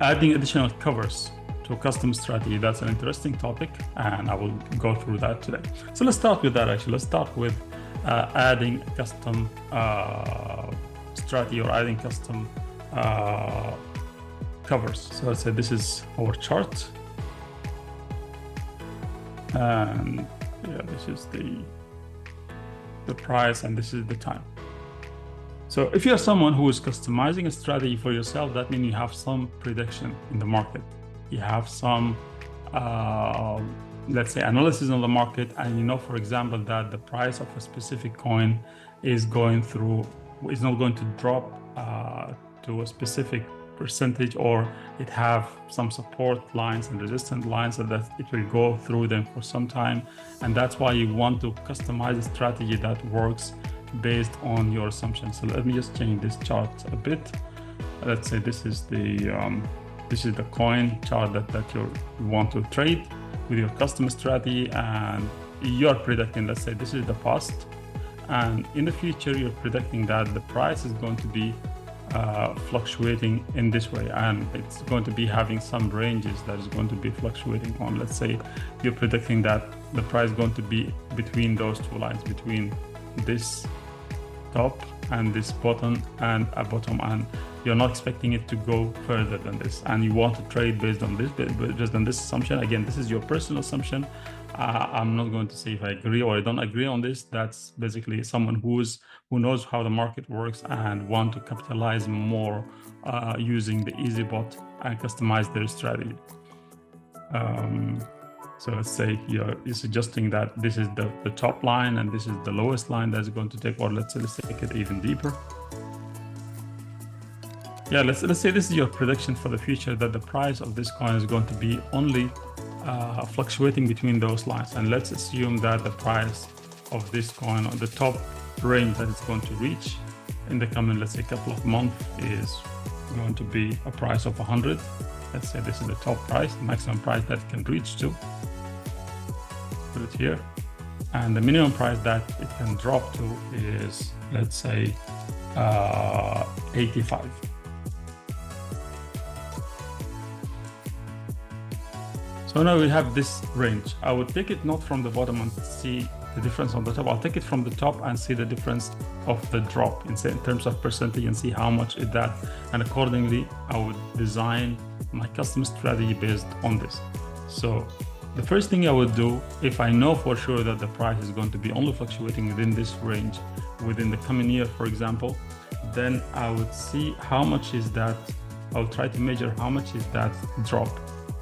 Adding additional covers to a custom strategy, that's an interesting topic, and I will go through that today. So let's start with that actually. Let's start with adding a custom strategy or adding custom covers. So let's say this is our chart. And yeah, this is the price and this is the time. So if you're someone who is customizing a strategy for yourself, that means you have some prediction in the market. You have some, let's say, analysis on the market, and you know, for example, that the price of a specific coin is not going to drop to a specific percentage, or it have some support lines and resistance lines, so that it will go through them for some time. And that's why you want to customize a strategy that works based on your assumptions. So let me just change this chart a bit. Let's say this is the coin chart that you want to trade with your custom strategy, and you're predicting, let's say this is the past, and in the future you're predicting that the price is going to be fluctuating in this way, and it's going to be having some ranges that is going to be fluctuating on. Let's say you're predicting that the price is going to be between those two lines, between this top and this bottom and a bottom, and you're not expecting it to go further than this, and you want to trade based on this, based on this assumption. Again, this is your personal assumption. I'm not going to say if I agree or I don't agree on this. That's basically someone who knows how the market works and want to capitalize more using the EazyBot and customize their strategy. So let's say you're suggesting that this is the top line and this is the lowest line that's going to take, or let's take it even deeper. Yeah, let's say this is your prediction for the future, that the price of this coin is going to be only fluctuating between those lines. And let's assume that the price of this coin on the top range that it's going to reach in the coming, let's say, couple of months is going to be a price of 100. Let's say this is the top price, the maximum price that it can reach to. Put it here. And the minimum price that it can drop to is, let's say, 85. So now we have this range. I would take it not from the bottom and see the difference on the top. I'll take it from the top and see the difference of the drop in terms of percentage and see how much is that. And accordingly, I would design my custom strategy based on this. So the first thing I would do, if I know for sure that the price is going to be only fluctuating within this range within the coming year, for example, then I would see how much is that. I'll try to measure how much is that drop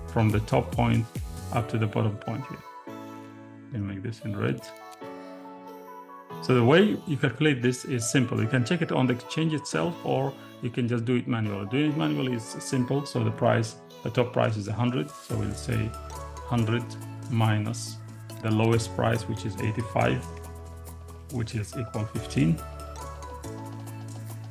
from the top point up to the bottom point here. And make this in red. So the way you calculate this is simple. You can check it on the exchange itself, or you can just do it manually. Doing it manually is simple. So the top price is 100. So we'll say 100 minus the lowest price, which is 85, which is equal 15.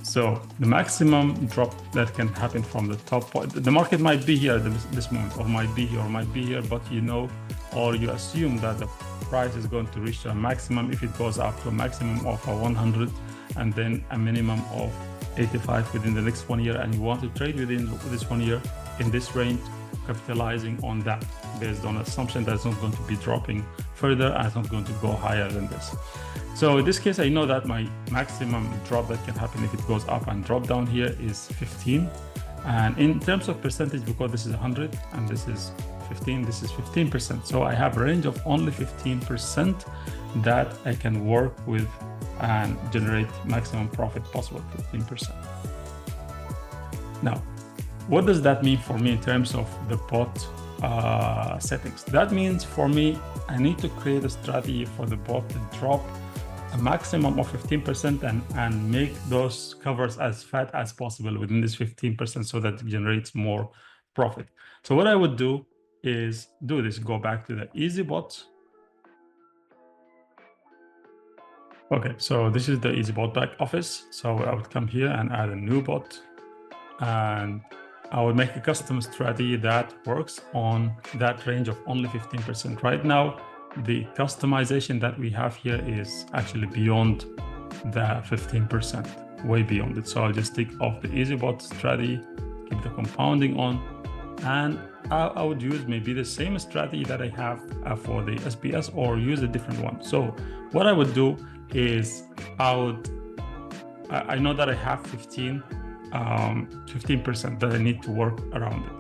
So the maximum drop that can happen from the top point, the market might be here at this moment, or might be here, or might be here, but you know, or you assume that the price is going to reach a maximum if it goes up to a maximum of 100 and then a minimum of 85 within the next 1 year, and you want to trade within this 1 year in this range, capitalizing on that based on assumption that it's not going to be dropping further and it's not going to go higher than this. So in this case, I know that my maximum drop that can happen if it goes up and drop down here is 15. And in terms of percentage, because this is 100 and this is 15, this is 15%. So I have a range of only 15% that I can work with and generate maximum profit possible, 15%. Now, what does that mean for me in terms of the bot settings? That means for me, I need to create a strategy for the bot to drop a maximum of 15% and make those covers as fat as possible within this 15% so that it generates more profit. So what I would do is go back to the EazyBot. Okay, so this is the EazyBot back office. So I would come here and add a new bot, and I would make a custom strategy that works on that range of only 15%. Right now, the customization that we have here is actually beyond the 15%, way beyond it. So I'll just take off the EazyBot strategy, keep the compounding on, And I would use maybe the same strategy that I have for the SBS, or use a different one. So what I would do is I know that I have 15% that I need to work around it.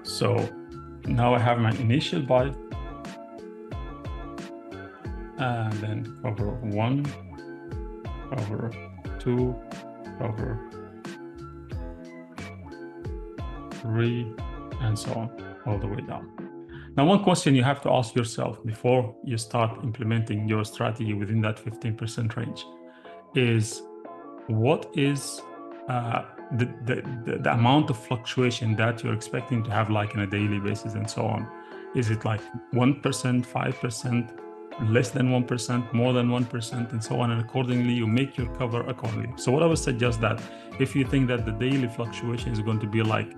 So now I have my initial buy, and then cover 1, cover 2, cover 3, and so on, all the way down. Now, one question you have to ask yourself before you start implementing your strategy within that 15% range is, what is the amount of fluctuation that you're expecting to have, like on a daily basis and so on? Is it like 1%, 5%, less than 1%, more than 1%, and so on? And accordingly, you make your cover accordingly. So what I would suggest, that if you think that the daily fluctuation is going to be like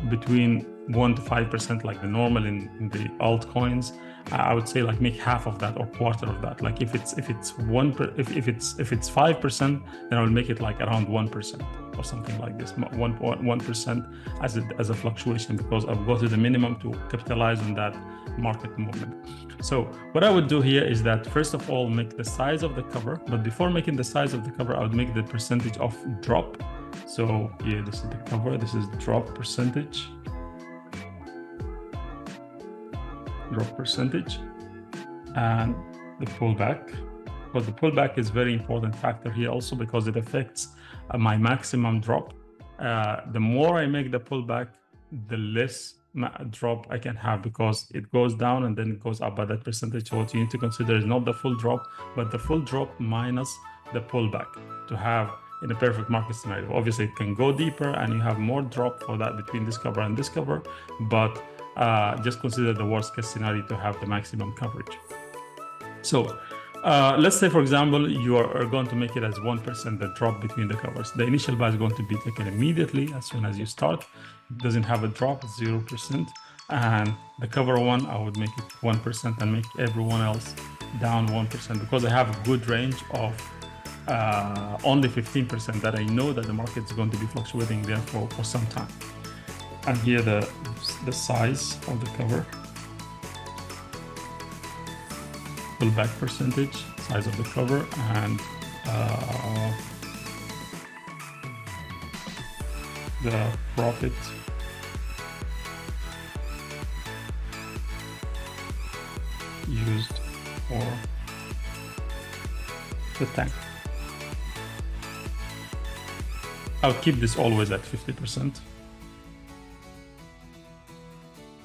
between 1 to 5%, like the normal in the altcoins, I would say like make half of that or quarter of that. Like if it's 5%, then I will make it like around 1% or something like this, 1% as a fluctuation, because I've got to the minimum to capitalize on that market movement. So what I would do here is that, first of all, make the size of the cover. But before making the size of the cover, I would make the percentage of drop. So here, this is the cover, this is drop percentage. And the pullback. But the pullback is very important factor here also, because it affects my maximum drop. The more I make the pullback, the less drop I can have, because it goes down and then it goes up by that percentage. So what you need to consider is not the full drop, but the full drop minus the pullback to have in a perfect market scenario. Obviously, it can go deeper and you have more drop for that between this cover and this cover, but just consider the worst case scenario to have the maximum coverage. So let's say, for example, you are going to make it as 1%, the drop between the covers. The initial buy is going to be taken immediately as soon as you start. It doesn't have a drop, 0%. And the cover one, I would make it 1% and make everyone else down 1%, because I have a good range of only 15% that I know that the market is going to be fluctuating there for some time. And here the size of the cover, pullback percentage, size of the cover, and the profit used for the tank. I'll keep this always at 50%.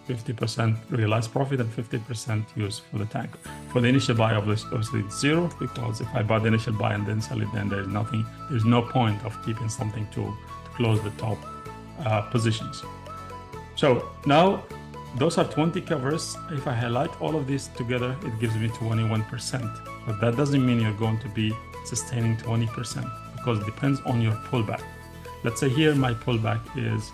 50% realized profit and 50% used for the tank. For the initial buy, obviously it's 0, because if I buy the initial buy and then sell it, then there's nothing. There's no point of keeping something to close the top positions. So now those are 20 covers. If I highlight all of these together, it gives me 21%. But that doesn't mean you're going to be sustaining 20%, because it depends on your pullback. Let's say here my pullback is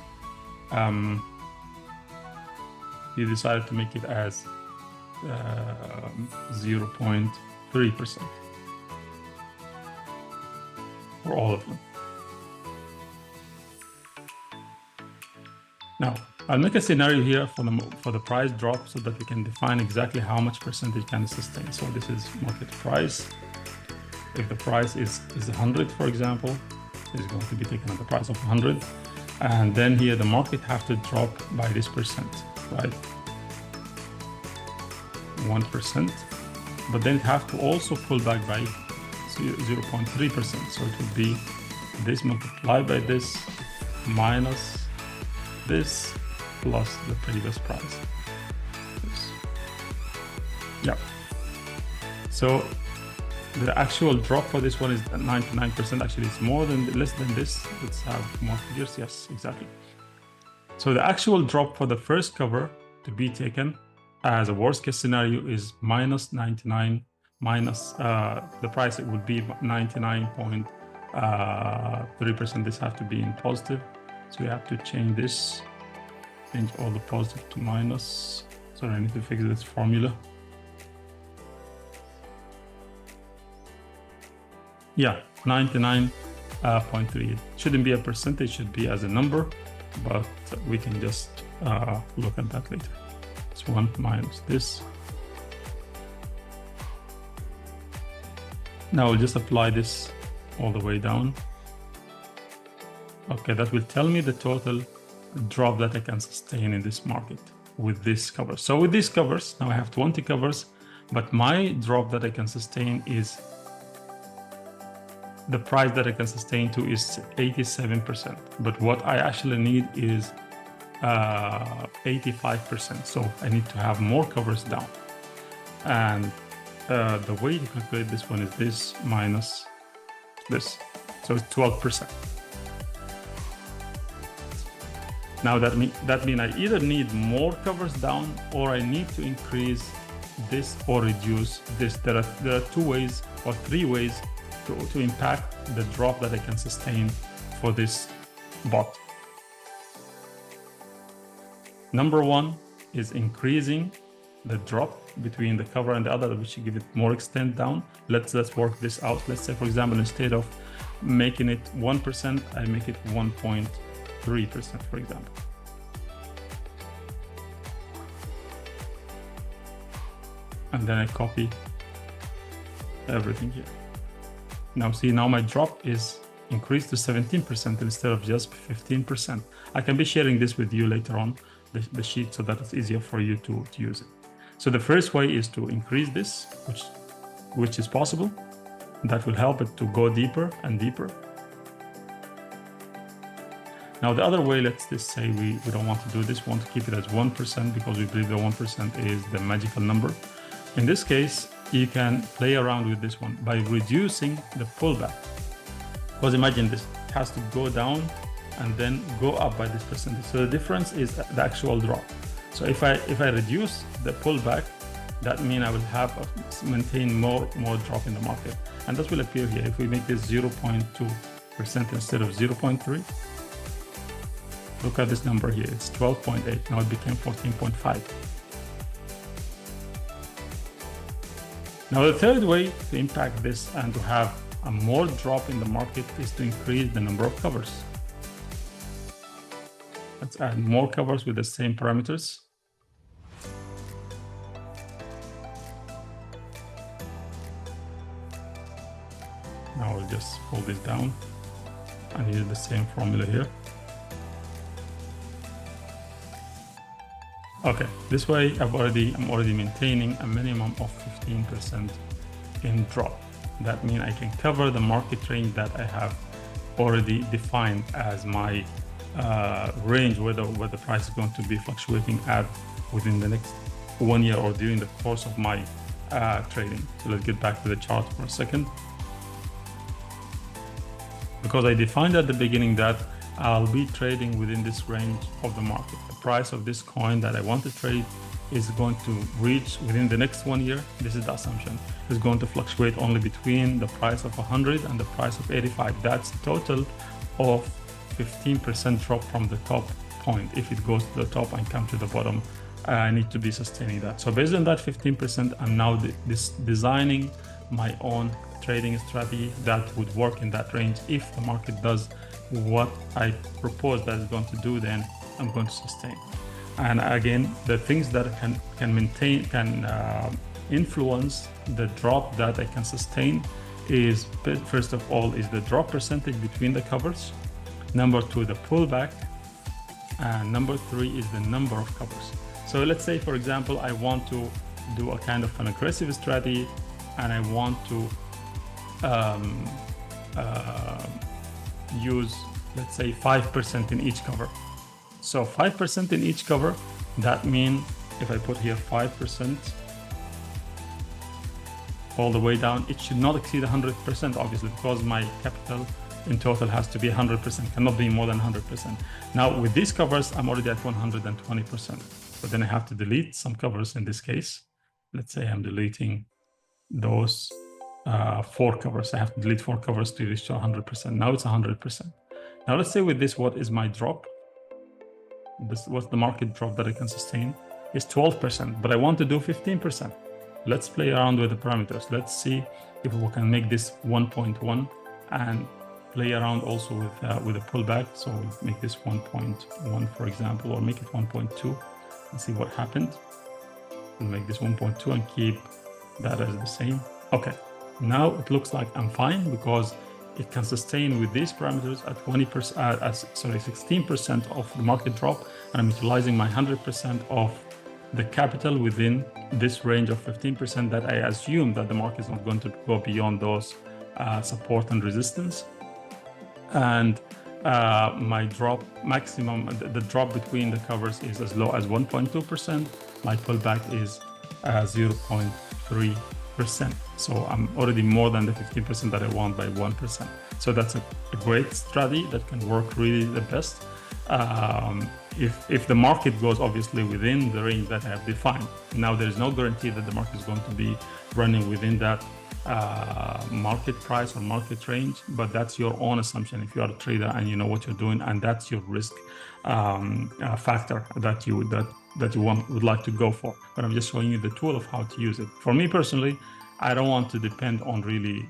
you decided to make it as 0.3% for all of them. Now, I'll make a scenario here for the price drop, so that we can define exactly how much percentage can it sustain. So this is market price. If the price is 100, for example, it's going to be taken at the price of 100. And then here the market have to drop by this percent, right? 1%, but then it have to also pull back by 0.3%. So it would be this multiplied by this minus this plus the previous price. Yeah. So the actual drop for this one is 99%. Actually, it's less than this. Let's have more figures. Yes, exactly. So the actual drop for the first cover to be taken as a worst case scenario is minus 99 minus the price. It would be 99.3%. This have to be in positive. So we have to change this, change all the positive to minus. Sorry, I need to fix this formula. Yeah, 99 0.3. It shouldn't be a percentage, it should be as a number, but we can just look at that later. It's 1 minus this. Now we'll just apply this all the way down. Okay, that will tell me the total drop that I can sustain in this market with this cover. So with these covers, now I have 20 covers, but my drop that I can sustain is, the price that I can sustain to is 87%. But what I actually need is 85%. So I need to have more covers down. And the way to calculate this one is this minus this. So it's 12%. Now that means I either need more covers down or I need to increase this or reduce this. There are 2 ways or 3 ways to impact the drop that I can sustain for this bot. Number 1 is increasing the drop between the cover and the other, which give it more extent down. Let's work this out. Let's say, for example, instead of making it 1%, I make it 1.3%, for example. And then I copy everything here. Now see, now my drop is increased to 17% instead of just 15%. I can be sharing this with you later on, the sheet, so that it's easier for you to use it. So the first way is to increase this, which is possible. That will help it to go deeper and deeper. Now the other way, let's just say we don't want to do this, we want to keep it as 1% because we believe the 1% is the magical number. In this case, you can play around with this one by reducing the pullback. Because imagine this, it has to go down and then go up by this percentage. So the difference is the actual drop. So if I reduce the pullback, that means I will have maintain more drop in the market. And that will appear here. If we make this 0.2% instead of 0.3, look at this number here, it's 12.8. Now it became 14.5. Now the third way to impact this and to have a more drop in the market is to increase the number of covers. Let's add more covers with the same parameters. Now we'll just pull this down and use the same formula here. Okay, this way I'm already maintaining a minimum of 15% in drop. That means I can cover the market range that I have already defined as my range where the price is going to be fluctuating at within the next 1 year or during the course of my trading. So let's get back to the chart for a second. Because I defined at the beginning that I'll be trading within this range of the market. The price of this coin that I want to trade is going to reach within the next 1 year. This is the assumption. It's going to fluctuate only between the price of 100 and the price of 85. That's a total of 15% drop from the top point. If it goes to the top and come to the bottom, I need to be sustaining that. So based on that 15%, I'm now designing my own trading strategy that would work in that range. If the market does what I propose that it's going to do, then I'm going to sustain. And again, the things that can influence the drop that I can sustain is, first of all, is the drop percentage between the covers. Number 2, the pullback. And number 3 is the number of covers. So let's say, for example, I want to do a kind of an aggressive strategy and I want to use, let's say, 5% in each cover. So 5% in each cover, that means if I put here 5% all the way down, it should not exceed 100%, obviously, because my capital in total has to be 100%, cannot be more than 100%. Now with these covers, I'm already at 120%. But then I have to delete some covers in this case. Let's say I'm deleting those 4 covers. I have to delete 4 covers to reach 100%. Now it's 100%. Now let's say with this, what is my drop? What's the market drop that I can sustain? Is 12%, but I want to do 15%. Let's play around with the parameters. Let's see if we can make this 1.1 and play around also with a pullback. So we'll make this 1.1, for example, or make it 1.2 and see what happened. We'll make this 1.2 and keep that as the same. Okay, now it looks like I'm fine because it can sustain with these parameters at 16% of the market drop, and I'm utilizing my 100% of the capital within this range of 15% that I assume that the market is not going to go beyond those support and resistance. And my drop maximum, the drop between the covers is as low as 1.2%. My pullback is 0.3%. So I'm already more than the 15% that I want by 1%. So that's a great strategy that can work really the best. If the market goes obviously within the range that I have defined. Now there is no guarantee that the market is going to be running within that market price or market range, but that's your own assumption if you are a trader and you know what you're doing, and that's your risk factor that you would like to go for. But I'm just showing you the tool of how to use it. For me personally, I don't want to depend on really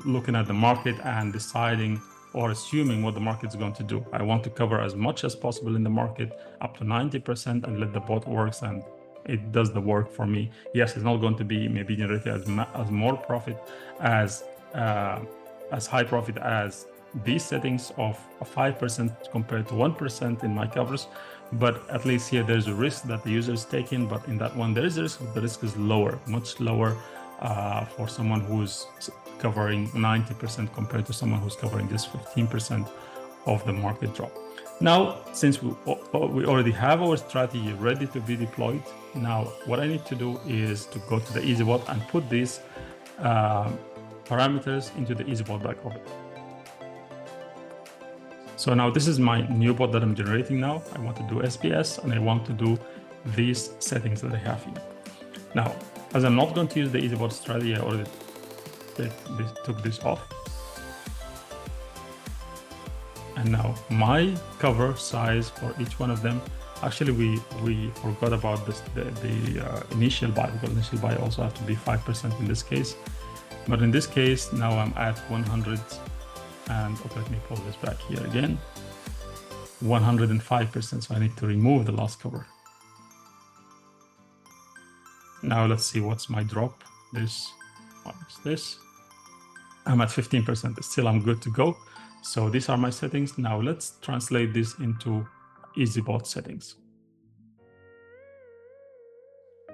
looking at the market and deciding or assuming what the market is going to do. I want to cover as much as possible in the market, up to 90%, and let the bot works, and it does the work for me. Yes, it's not going to be maybe generated as more profit as high profit as these settings of 5% compared to 1% in my covers, but at least here there's a risk that the user is taking. But in that one there is a risk, but the risk is lower, much lower for someone who's covering 90% compared to someone who's covering just 15% of the market drop. Now, since we already have our strategy ready to be deployed, now what I need to do is to go to the EazyBot and put these parameters into the EazyBot back office. So now this is my new bot that I'm generating now. I want to do SBS and I want to do these settings that I have here. Now, as I'm not going to use the EazyBot strategy, I already took this off. And now my cover size for each one of them, actually we forgot about this, the initial buy, because initial buy also have to be 5% in this case. But in this case, now I'm at 100 and okay, let me pull this back here again, 105%. So I need to remove the last cover. Now let's see what's my drop. This. I'm at 15%. Still, I'm good to go. So these are my settings. Now let's translate this into EazyBot settings.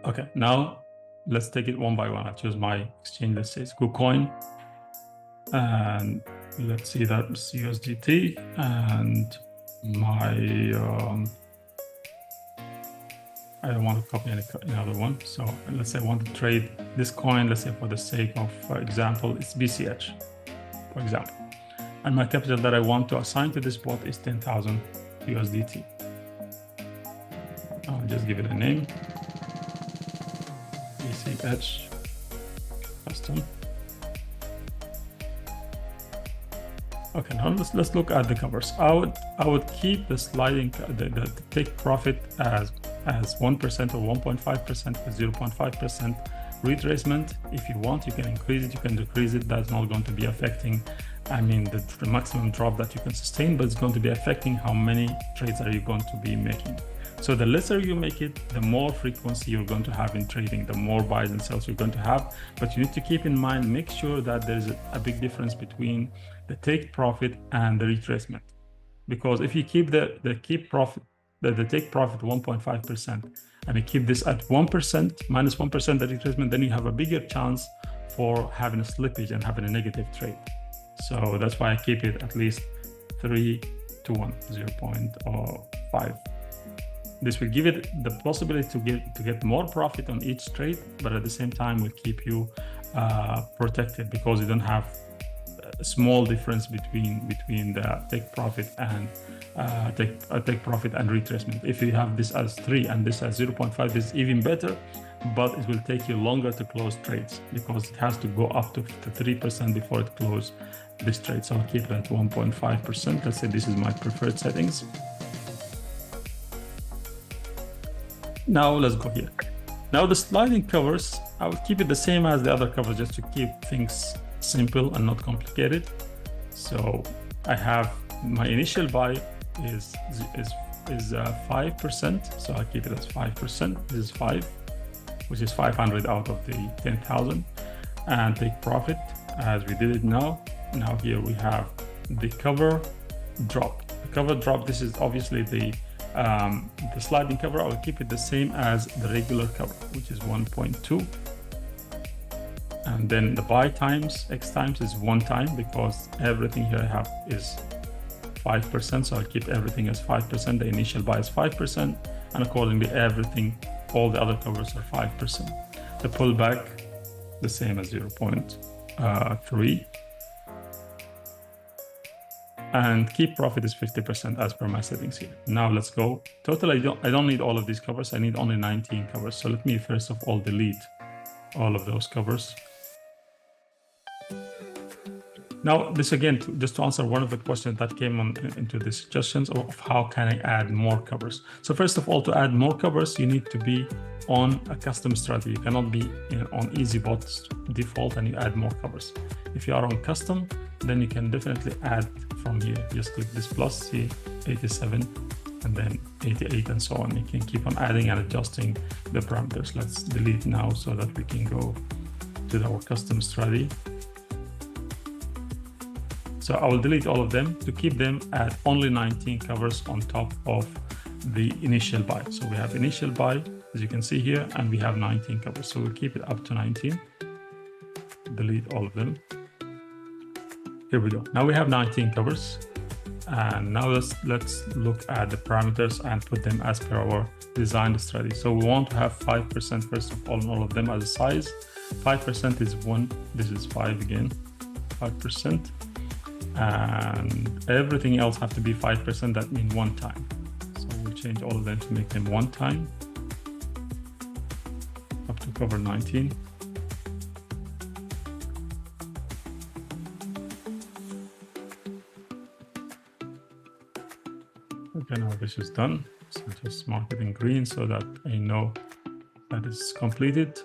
Okay, now let's take it one by one. I choose my exchange. Let's say it's KuCoin, and let's see that's USDT, and my I don't want to copy another one. So let's say I want to trade this coin. Let's say for the sake of example, it's BCH, for example. And my capital that I want to assign to this bot is 10,000 USDT. I'll just give it a name. BCH custom. Okay, now let's look at the covers. I would keep the sliding the take profit as 1% or 1.5% with 0.5% retracement. If you want, you can increase it, you can decrease it. That's not going to be affecting, I mean, the maximum drop that you can sustain, but it's going to be affecting how many trades are you going to be making. So the lesser you make it, the more frequency you're going to have in trading, the more buys and sells you're going to have. But you need to keep in mind, make sure that there's a big difference between the take profit and the retracement. Because if you keep the take profit 1.5% and you keep this at 1%, minus 1% the retracement, then you have a bigger chance for having a slippage and having a negative trade. So that's why I keep it at least 3 to 1, 0.5. This will give it the possibility to get more profit on each trade, but at the same time will keep you protected, because you don't have a small difference between the take profit and take profit and retracement. If you have this as 3 and this as 0.5, this is even better, but it will take you longer to close trades because it has to go up to 3% before it closes this trade. So I'll keep it at 1.5%. Let's say this is my preferred settings. Now let's go here. Now the sliding covers, I will keep it the same as the other covers just to keep things simple and not complicated. So I have my initial buy is 5%. So I keep it as 5%. This is 5, which is 500 out of the 10,000, and take profit as we did it now. Now here we have the cover drop. The cover drop, this is obviously the sliding cover. I will keep it the same as the regular cover, which is 1.2. And then the buy times, X times is 1 time, because everything here I have is 5%. So I'll keep everything as 5%. The initial buy is 5%. And accordingly, everything, all the other covers are 5%. The pullback, the same as 0.3. And keep profit is 50% as per my settings here. Now let's go. Total, I don't need all of these covers. I need only 19 covers. So let me first of all delete all of those covers. Now, this again, just to answer one of the questions that came into the suggestions of how can I add more covers. So first of all, to add more covers, you need to be on a custom strategy. You cannot be on EazyBot's default and you add more covers. If you are on custom, then you can definitely add from here. Just click this plus, see 87 and then 88 and so on. You can keep on adding and adjusting the parameters. Let's delete now so that we can go to our custom strategy. So I will delete all of them to keep them at only 19 covers on top of the initial buy. So we have initial buy, as you can see here, and we have 19 covers. So we'll keep it up to 19. Delete all of them. Here we go. Now we have 19 covers. And now let's look at the parameters and put them as per our design strategy. So we want to have 5% first of all on all of them as a size. 5% is 1. This is 5 again, 5%. And everything else have to be 5%. That means 1 time. So we'll change all of them to make them 1 time up to cover 19. Okay, now this is done. So just mark it in green so that I know that it's completed.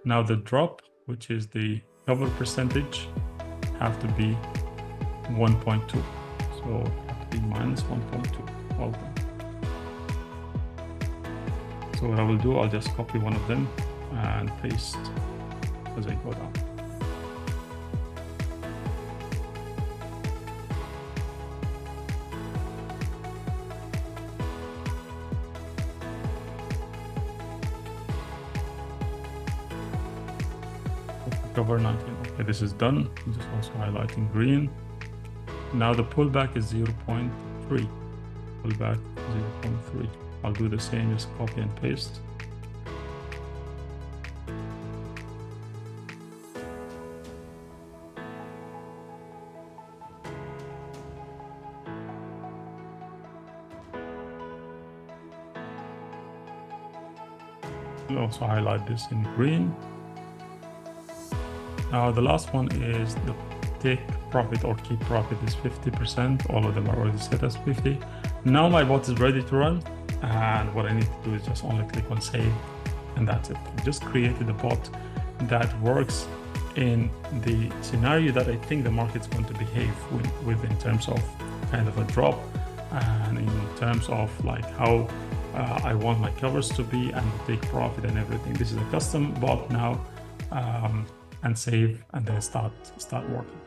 Now the drop, which is the cover percentage, have to be 1.2. So have to be minus 1.2. All of them. So what I will do, I'll just copy one of them and paste as I go down. Cover 19. Okay, this is done. Just also highlight in green. Now the pullback is 0.3. Pullback 0.3. I'll do the same, just copy and paste. I'll also highlight this in green. Now the last one is the take profit or keep profit is 50%. All of them are already set as 50. Now my bot is ready to run, and what I need to do is just only click on save, and that's it. I just created a bot that works in the scenario that I think the market's going to behave with in terms of kind of a drop, and in terms of like how I want my covers to be and the take profit and everything. This is a custom bot now. And save, and then start working.